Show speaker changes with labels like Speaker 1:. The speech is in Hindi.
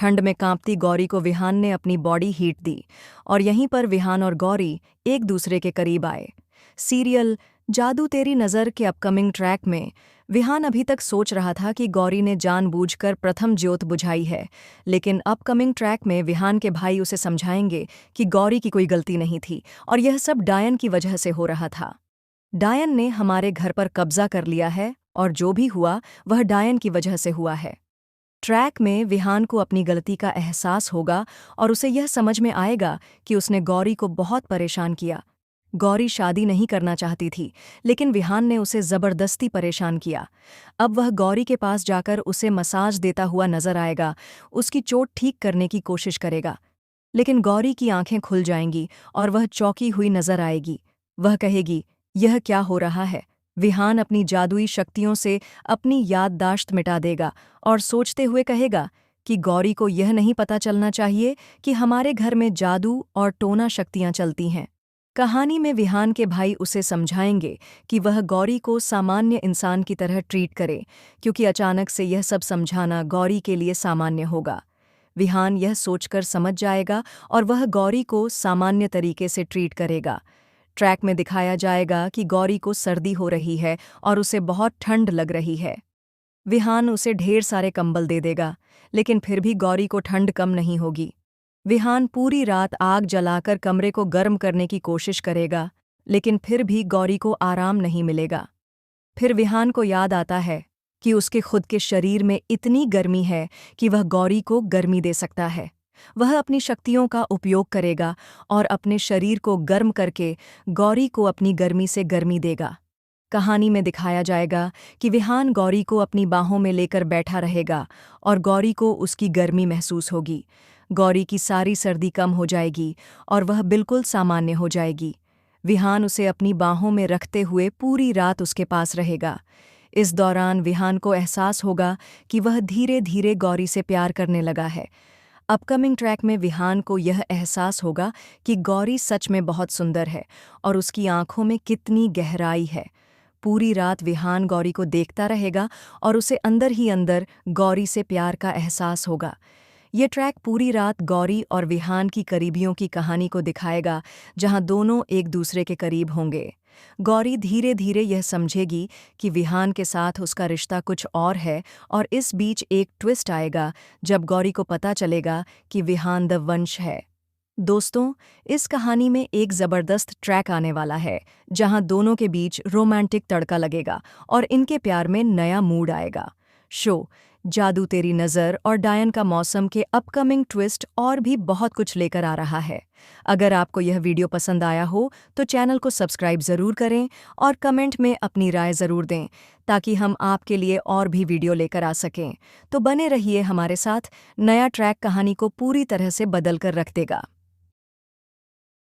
Speaker 1: ठंड में कांपती गौरी को विहान ने अपनी बॉडी हीट दी और यहीं पर विहान और गौरी एक दूसरे के करीब आए। सीरियल जादू तेरी नज़र के अपकमिंग ट्रैक में विहान अभी तक सोच रहा था कि गौरी ने जानबूझकर प्रथम ज्योत बुझाई है, लेकिन अपकमिंग ट्रैक में विहान के भाई उसे समझाएंगे कि गौरी की कोई गलती नहीं थी और यह सब डायन की वजह से हो रहा था। डायन ने हमारे घर पर कब्जा कर लिया है और जो भी हुआ वह डायन की वजह से हुआ है। ट्रैक में विहान को अपनी गलती का एहसास होगा और उसे यह समझ में आएगा कि उसने गौरी को बहुत परेशान किया। गौरी शादी नहीं करना चाहती थी, लेकिन विहान ने उसे जबरदस्ती परेशान किया। अब वह गौरी के पास जाकर उसे मसाज देता हुआ नजर आएगा, उसकी चोट ठीक करने की कोशिश करेगा। लेकिन गौरी की आंखें खुल जाएंगी और वह चौंकी हुई नजर आएगी। वह कहेगी, यह क्या हो रहा है? विहान अपनी जादुई शक्तियों से अपनी याददाश्त मिटा देगा और सोचते हुए कहेगा कि गौरी को यह नहीं पता चलना चाहिए कि हमारे घर में जादू और टोना शक्तियां चलती हैं। कहानी में विहान के भाई उसे समझाएंगे कि वह गौरी को सामान्य इंसान की तरह ट्रीट करे, क्योंकि अचानक से यह सब समझाना गौरी के लिए सामान्य होगा। विहान यह सोचकर समझ जाएगा और वह गौरी को सामान्य तरीके से ट्रीट करेगा। ट्रैक में दिखाया जाएगा कि गौरी को सर्दी हो रही है और उसे बहुत ठंड लग रही है। विहान उसे ढेर सारे कंबल दे देगा, लेकिन फिर भी गौरी को ठंड कम नहीं होगी। विहान पूरी रात आग जलाकर कमरे को गर्म करने की कोशिश करेगा, लेकिन फिर भी गौरी को आराम नहीं मिलेगा। फिर विहान को याद आता है कि उसके खुद के शरीर में इतनी गर्मी है कि वह गौरी को गर्मी दे सकता है। वह अपनी शक्तियों का उपयोग करेगा और अपने शरीर को गर्म करके गौरी को अपनी गर्मी से गर्मी देगा। कहानी में दिखाया जाएगा कि विहान गौरी को अपनी बाहों में लेकर बैठा रहेगा और गौरी को उसकी गर्मी महसूस होगी। गौरी की सारी सर्दी कम हो जाएगी और वह बिल्कुल सामान्य हो जाएगी। विहान उसे अपनी बाहों में रखते हुए पूरी रात उसके पास रहेगा। इस दौरान विहान को एहसास होगा कि वह धीरे धीरे गौरी से प्यार करने लगा है। अपकमिंग ट्रैक में विहान को यह एहसास होगा कि गौरी सच में बहुत सुंदर है और उसकी आंखों में कितनी गहराई है। पूरी रात विहान गौरी को देखता रहेगा और उसे अंदर ही अंदर गौरी से प्यार का एहसास होगा। ये ट्रैक पूरी रात गौरी और विहान की करीबियों की कहानी को दिखाएगा, जहां दोनों एक दूसरे के करीब होंगे। गौरी धीरे धीरे यह समझेगी कि विहान के साथ उसका रिश्ता कुछ और है और इस बीच एक ट्विस्ट आएगा जब गौरी को पता चलेगा कि विहान द वंश है। दोस्तों, इस कहानी में एक ज़बरदस्त ट्रैक आने वाला है, जहां दोनों के बीच रोमांटिक तड़का लगेगा और इनके प्यार में नया मूड आएगा। शो जादू तेरी नज़र और डायन का मौसम के अपकमिंग ट्विस्ट और भी बहुत कुछ लेकर आ रहा है। अगर आपको यह वीडियो पसंद आया हो तो चैनल को सब्सक्राइब ज़रूर करें और कमेंट में अपनी राय ज़रूर दें, ताकि हम आपके लिए और भी वीडियो लेकर आ सकें। तो बने रहिए हमारे साथ, नया ट्रैक कहानी को पूरी तरह से बदल कर रख देगा।